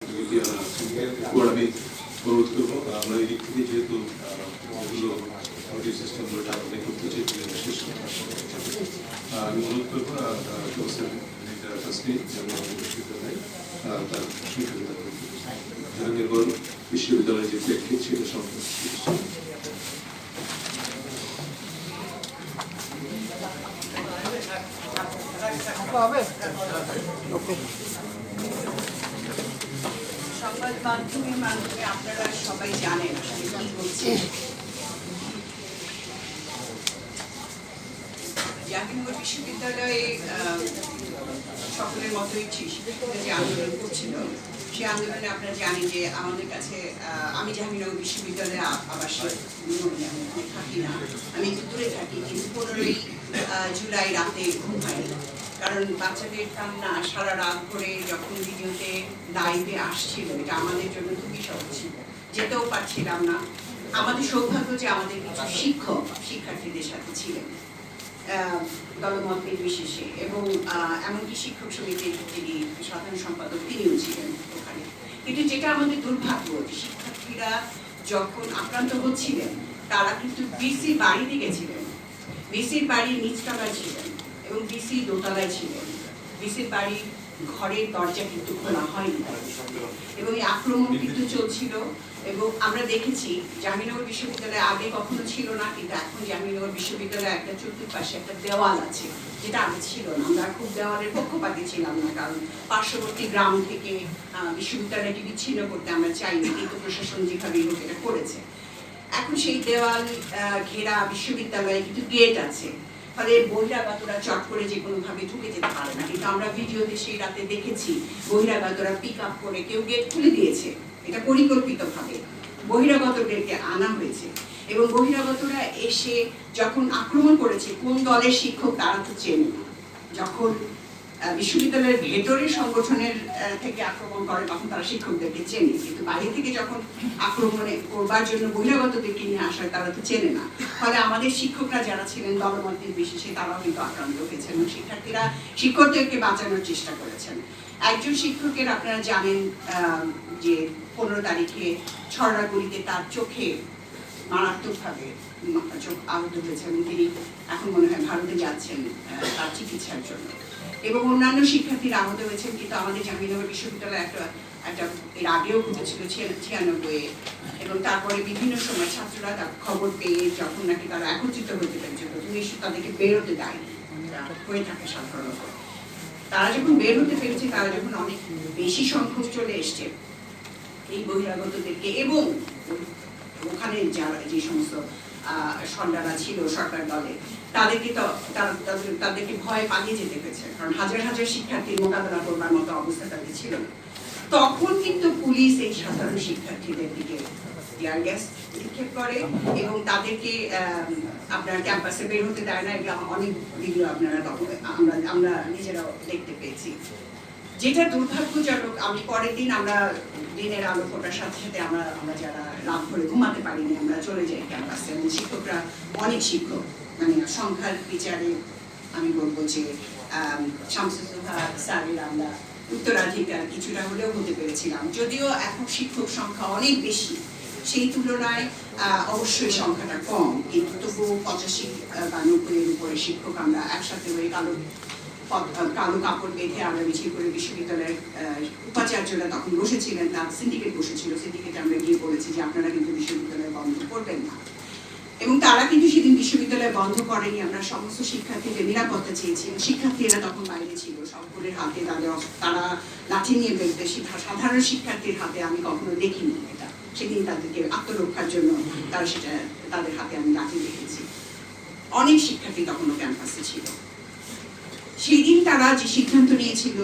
আমি অনুরোধ করবো আমরা এই দিক থেকে যেহেতু এগুলো সিস্টেমগুলো টাকা করতে চেয়েছিলেন শেষ আমি অনুরোধ করবো তার জাহাঙ্গীরগঞ্জ বিশ্ববিদ্যালয়ের যে প্রেক্ষিত ছিল সংবাদ মাধ্যমের মাধ্যমে আপনারা সবাই জানেন আসলে কি হচ্ছে। জাহাঙ্গীরনগর বিশ্ববিদ্যালয়ে সকলের মতোই যে আন্দোলন করছিল, সেই আন্দোলনে আপনারা জানেন যে আমাদের কাছে আমি জাহাঙ্গীরনগর বিশ্ববিদ্যালয়ে আবাসিক থাকি না, আমি একটু দূরে থাকি, কিন্তু 15ই জুলাই রাতে ঘুম হয়নি, কারণ বাচ্চাদের কান্না সারা রাত ধরে যখন ভিডিওতে লাইভে আসছিল, এটা আমাদের জন্য খুবই সহজ ছিল, যেতেও পারছিলাম না। আমাদের সৌভাগ্য যে আমাদের কিছু শিক্ষক শিক্ষার্থীদের সাথে ছিলেন দলমত নির্বিশেষে, এবং এমনকি শিক্ষক সমিতির যিনি সাধারণ সম্পাদক তিনিও ছিলেন ওখানে। কিন্তু যেটা আমাদের দুর্ভাগ্য, শিক্ষার্থীরা যখন আক্রান্ত হচ্ছিলেন তারা কিন্তু বিসির বাড়িতে গেছিলেন, বিসির বাড়ির নিচতলায় ছিলেন এবং বিসি দোতলায় ছিলেন। বিসির বাড়ির ঘরের দরজা কিন্তু খোলা হয়নি এবং এই আক্রমণ কিন্তু চলছিল। এবং আমরা দেখেছি জাহাঙ্গীরনগর বিশ্ববিদ্যালয়ে আগে কখনো ছিল না, কিন্তু এখন জাহাঙ্গীরনগর বিশ্ববিদ্যালয়ে একটা চতুর্পাশে একটা দেওয়াল আছে, যেটা আগে ছিল না। আমরা খুব দেওয়ালের পক্ষপাতী ছিলাম না, কারণ পার্শ্ববর্তী গ্রাম থেকে বিশ্ববিদ্যালয়কে বিচ্ছিন্ন করতে আমরা চাইনি, কিন্তু প্রশাসন যেভাবে হোক এটা করেছে। এখন সেই দেওয়াল ঘেরা বিশ্ববিদ্যালয়ে কিন্তু গেট আছে, ফলে বহিরাগতরা চট করে যে কোনো ভাবে ঢুকে যেতে পারে না। কিন্তু আমরা ভিডিওতে সেই রাতে দেখেছি বহিরাগতরা পিক আপ করে কেউ গেট খুলে দিয়েছে, এটা পরিকল্পিতভাবে বহিরাগতদেরকে আনা হয়েছে। এবং বহিরাগতরা এসে যখন আক্রমণ করেছে, কোন দলের শিক্ষক তারা তো চেনে না। যখন বিশ্ববিদ্যালয়ের ভেতরের সংগঠনের থেকে আক্রমণ করে তখন তারা শিক্ষকদেরকে চেনে, কিন্তু বাইরে থেকে যখন আক্রমণে করবার জন্য বহিরাগতদেরকে নিয়ে আসে তারা তো চেনে না। ফলে আমাদের শিক্ষকরা যারা ছিলেন দলমত নির্বিশেষে তারাও কিন্তু আক্রান্ত হয়েছেন এবং শিক্ষার্থীরা শিক্ষকদেরকে বাঁচানোর চেষ্টা করেছেন। একজন শিক্ষকের আপনারা জানেন যে 15 তারিখে ছড়াগুলিতে তার চোখে মারাত্মকভাবে চোখ আহত হয়েছে এবং তিনি এখন মনে হয় ভারতে যাচ্ছেন তার চিকিৎসার জন্য। এবং অন্যান্য শিক্ষার্থীরা আহত হয়েছেন, কিন্তু আমাদের জাহাঙ্গীরনগর বিশ্ববিদ্যালয়ে একটা এর আগেও ঘটেছিল 96-এ, এবং তারপরে বিভিন্ন সময় ছাত্ররা খবর পেয়ে যখন নাকি তারা একত্রিত হতে পেরেছে, প্রথমে তাদেরকে বেরোতে দেয়নি, হয়ে থাকে সাধারণত। তারা যখন বের হতে পেরেছে, তারা যখন অনেক বেশি সংখ্যক চলে এসছে, এই বহিরাগতদেরকে এবং ওখানে যারা যে সমস্ত সন্ডারা ছিল সরকার দলে, তাদেরকে তাদেরকে ভয়ে পালিয়ে যেতে হয়েছে, কারণ হাজার হাজার শিক্ষার্থীর মোকাবেলা করবার মতো অবস্থা তাদের ছিল না। তখন কিন্তু পুলিশ এই সাধারণ শিক্ষার্থীদের দিকে টিয়ার গ্যাস নিক্ষেপ করে এবং তাদেরকে আপনার ক্যাম্পাসে বের হতে দেয় না। এটা অনেক ভিডিও আপনারা আমরা নিজেরাও দেখতে পেয়েছি। যেটা দুর্ভাগ্যজনক, আমি পরের দিন আমরা দিনের আলো ফোটার সাথে সাথে আমরা যারা রাত ভরে ঘুমাতে পারিনি, আমরা চলে যাই ক্যাম্পাসে। এবং শিক্ষকরা অনেক শিক্ষক, মানে সংখ্যার বিচারে আমি বলবো যে শামসুজ্জোহা স্যারের আমরা উত্তরাধিকার কিছুটা হলেও হতে পেরেছিলাম, যদিও এখন শিক্ষক সংখ্যা অনেক বেশি, সেই তুলনায় অবশ্যই সংখ্যাটা কম, কিন্তু তবুও 85 বা 90-এর উপরে শিক্ষক আমরা একসাথে হয়ে কালো কাপড় বেঁধে আমরা মিছিল করে বিশ্ববিদ্যালয়ের উপাচার্যরা তখন বসেছিলেন, তার সিন্ডিকেট বসেছিল, সিন্ডিকেটে আমরা গিয়ে বলেছি যে আপনারা কিন্তু বিশ্ববিদ্যালয় বন্ধ করবেন না। এবং তারা কিন্তু সেদিন বিশ্ববিদ্যালয় বন্ধ করেনি। আমরা সমস্ত শিক্ষার্থীদের নিরাপত্তা চেয়েছি, শিক্ষার্থীরা তখন বাইরে ছিল, সকলের হাতে তারা লাঠি নিয়ে বেরোতে, সাধারণ শিক্ষার্থীর হাতে আমি কখনো দেখিনি এটা। সেদিন তাদেরকে আত্মরক্ষার জন্য তারা সেটা তাদের হাতে আমি লাঠি দেখেছি। অনেক শিক্ষার্থী তখনও ক্যাম্পাসে ছিল। সেই দিন তারা যে সিদ্ধান্ত নিয়েছিল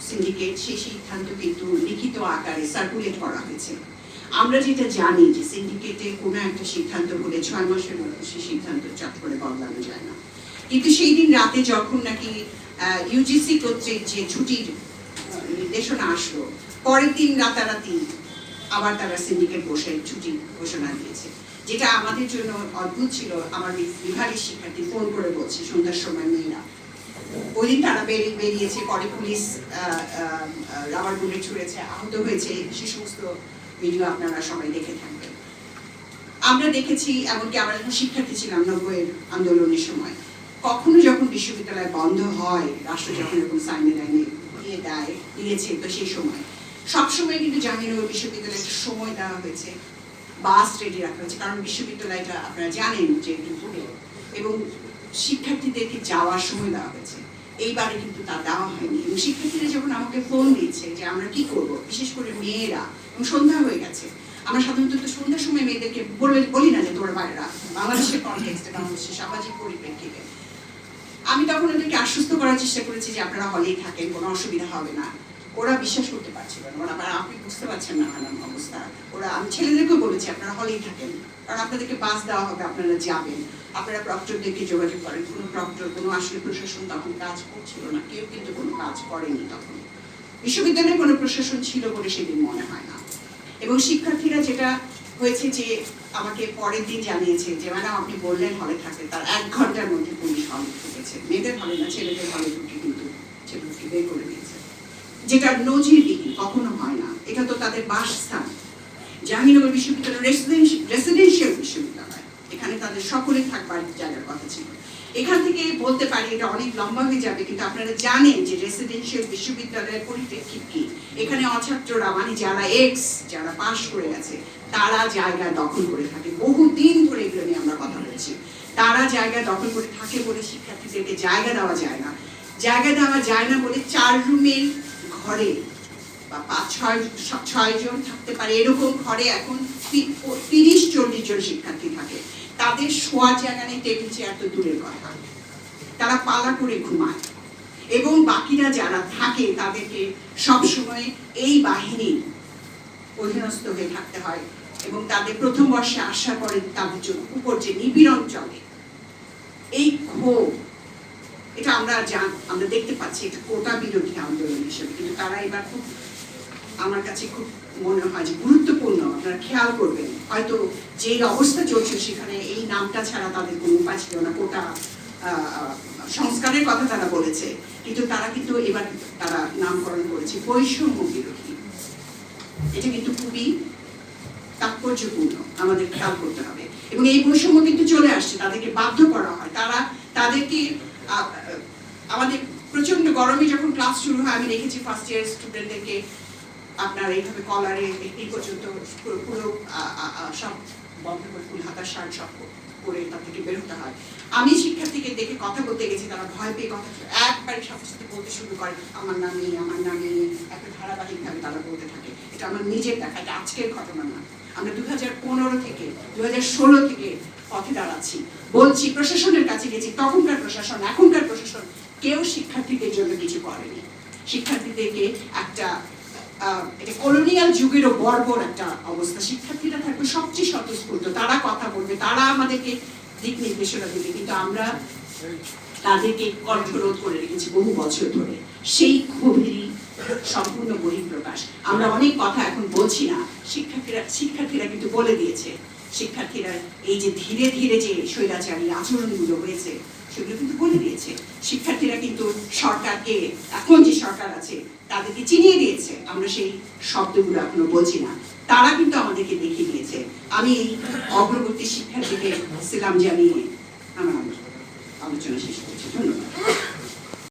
সিন্ডিকেট, সেই সিদ্ধান্ত কিন্তু লিখিত আকারে সার্কুলেট করা হয়েছে। আমরা যেটা জানি যে সিন্ডিকেটে কোনো একটা সিদ্ধান্ত হলে 6 মাসের মধ্যে সেই সিদ্ধান্ত চট করে বদলানো যায় না। কিন্তু সেই দিন রাতে যখন নাকি ইউজিসি কর্তৃক যে ছুটির নির্দেশনা আসলো, পরের দিন রাতারাতি আবার তারা সিন্ডিকেট বসে ছুটি ঘোষণা দিয়েছে, যেটা আমাদের জন্য অদ্ভুত ছিল। আমার বিভাগের শিক্ষার্থী ফোন করে বলছে সন্ধ্যার সময় মেয়েরা ওই দিন তারা বেরিয়েছে, পরে পুলিশ রাবার বুলেট ছুঁড়েছে, আহত হয়েছে, সে সমস্ত ভিডিও আপনারা সবাই দেখে থাকবেন। আমরা দেখেছি, এমনকি আমরা যখন শিক্ষার্থী ছিলাম 90-এর আন্দোলনের সময়, কখনো যখন বিশ্ববিদ্যালয় বন্ধ হয়, রাষ্ট্র যখন এরকম সাইনে দিয়েছে, তো সেই সময় সবসময় কিন্তু জাহাঙ্গীরনগর বিশ্ববিদ্যালয়ে একটা সময় দেওয়া হয়েছে, বাস রেডি রাখা হয়েছে, কারণ বিশ্ববিদ্যালয়টা আপনারা জানেন যে দূরে, এবং শিক্ষার্থীদেরকে যাওয়ার সময় দেওয়া হয়েছে। এইবারে কিন্তু তা দেওয়া হয়নি, এবং শিক্ষার্থীরা যখন আমাকে ফোন দিচ্ছে যে আমরা কি করব, বিশেষ করে মেয়েরা, এবং সন্ধ্যা হয়ে গেছে, আমরা সাধারণত তো সন্ধ্যার সময় মেয়েদেরকে বলি না যে তোরা বাইরা, বাংলাদেশের কনটেক্সটে, বাংলাদেশের সামাজিক পরিপ্রেক্ষিতে। আমি তখন ওদেরকে আশ্বস্ত করার চেষ্টা করেছি যে আপনারা হলেই থাকেন, কোনো অসুবিধা হবে না। ওরা বিশ্বাস করতে পারছিল না, ওরা আপনি বুঝতে পারছেন না আমার অবস্থা। আমি ছেলেদেরকেও বলেছি আপনারা হলেই থাকেন, কারণ আপনাদেরকে বাস দেওয়া হবে, আপনারা যাবেন, আপনারা প্রক্টরদেরকে যোগাযোগ করেন। কোনো প্রক্টর, কোনো আসলে প্রশাসন তখন কাজ করছিল না, কেউ কিন্তু কোনো কাজ করেনি তখন, বিশ্ববিদ্যালয়ে কোনো প্রশাসন ছিল বলে সেদিন মনে হয় না। এবং শিক্ষার্থীরা যেটা হয়েছে যে আমাকে পরের দিন জানিয়েছে যে ম্যাডাম আপনি বললেন হলে থাকতে, তার 1 ঘন্টার মধ্যে পুলিশ হলে ঢুকেছে, মেয়েদের হলে না ছেলেদের হলে ঢুকে কিন্তু ছেলেদেরকে বের করে দিয়েছে, যেটা নজিরবিহীন, কখনো হয় না। এটা তো তাদের বাসস্থান। জাহাঙ্গীরনগর বিশ্ববিদ্যালয় রেসিডেন্সিয়াল বিশ্ববিদ্যালয়, এখানে তাদের সকলে থাকবার জায়গার কথা ছিল। এখান থেকে বলতে পারি, এটা অনেক লম্বা হয়ে যাবে, কিন্তু আপনারা জানেন যে রেসিডেন্সিয়াল বিশ্ববিদ্যালয়ের পরিপ্রেক্ষিত কি। এখানে অছাত্ররা, মানে যারা পাশ করে গেছে, তারা জায়গা দখল করে থাকে, বহুদিন ধরে এগুলো নিয়ে আমরা কথা বলছি। তারা জায়গা দখল করে থাকে বলে শিক্ষার্থীদেরকে জায়গা দেওয়া যায় না। জায়গা দেওয়া যায় না বলে 4 রুমের ঘরে বা 5-6 জন থাকতে পারে, এরকম ঘরে এখন 30-40 জন শিক্ষার্থী থাকে। তাদের শোয়ার জায়গা নেই, টেবিল চেয়ার তো দূরের কথা, তারা পালা করে ঘুমায়। এবং বাকিরা যারা থাকে তাদেরকে সবসময় এই বাহিনীর অধীনস্থ হয়ে থাকতে হয়, এবং তাদের প্রথম বর্ষে আসার পরে তাদের উপর যে নিপীড়ন চলে, এই ক্ষোভ, এটা আমরা দেখতে পাচ্ছি একটা কোটা বিরোধী আন্দোলন হিসেবে। কিন্তু তারা এবার খুব, আমার কাছে খুব মনে হয় যে গুরুত্বপূর্ণ, আপনারা খেয়াল করবেন, হয়তো যে অবস্থা চলছে সেখানে এই নামটা ছাড়া তাদের কোনো উপায় ছিল না। কোটা সংস্কারের কথা তারা বলেছে, কিন্তু তারা কিন্তু এবার তারা নামকরণ করেছে বৈষম্য বিরোধী। এটা কিন্তু খুবই তাৎপর্যপূর্ণ, আমাদের খেয়াল করতে হবে। এবং এই বৈষম্য কিন্তু চলে আসছে, তাদেরকে বাধ্য করা হয়, তাদেরকে আমাদের প্রচন্ড গরমে যখন ক্লাস শুরু হয়, আমি দেখেছি ফার্স্ট ইয়ার স্টুডেন্টদেরকে আপনার এইভাবে কলারে এই পর্যন্ত পুরো সব বন্ধ করে, ফুল হাতা শার্ট সব করে তার থেকে বের হতে হয়। আমি শিক্ষার্থীকে দেখে কথা বলতে গেছি, তারা ভয় পেয়ে কথা একবারে সাথে সাথে বলতে শুরু করে আমার নামে, একটা ধারাবাহিকভাবে তারা বলতে থাকে। এটা আমার নিজের দেখা, এটা আজকের ঘটনা না। আমরা 2015 থেকে 2016 থেকে পথে দাঁড়াচ্ছি, বলছি, প্রশাসনের কাছে গেছি, তখনকার প্রশাসন, এখনকার প্রশাসন কেউ শিক্ষার্থীদের জন্য কিছু করেনি। শিক্ষার্থীদেরকে একটা এটা কলোনিয়াল যুগেরও বর্বর একটা অবস্থা। শিক্ষার্থীরা থাকবে সবচেয়ে স্বতঃস্ফূর্ত, তারা কথা বলবে, তারা আমাদেরকে দিক নির্দেশনা দেবে, কিন্তু আমরা তাদেরকে কণ্ঠরোধ করে রেখেছি বহু বছর ধরে। সেই ক্ষোভেরই সম্পূর্ণ বহিঃপ্রকাশ। আমরা অনেক কথা এখন বলছি না, শিক্ষার্থীরা কিন্তু বলে দিয়েছে। শিক্ষার্থীরা এই যে ধীরে ধীরে যে স্বৈরাচারী আচরণগুলো হয়েছে সেগুলো কিন্তু বলে দিয়েছে। শিক্ষার্থীরা কিন্তু সরকারকে, এখন যে সরকার আছে তাদেরকে চিনিয়ে দিয়েছে। আমরা সেই শব্দগুলো এখনো বলছি না, তারা কিন্তু আমাদেরকে দেখিয়ে দিয়েছে। আমি এই অগ্রবর্তী শিক্ষার্থীকে সালাম জানিয়ে আমার আলোচনা শেষ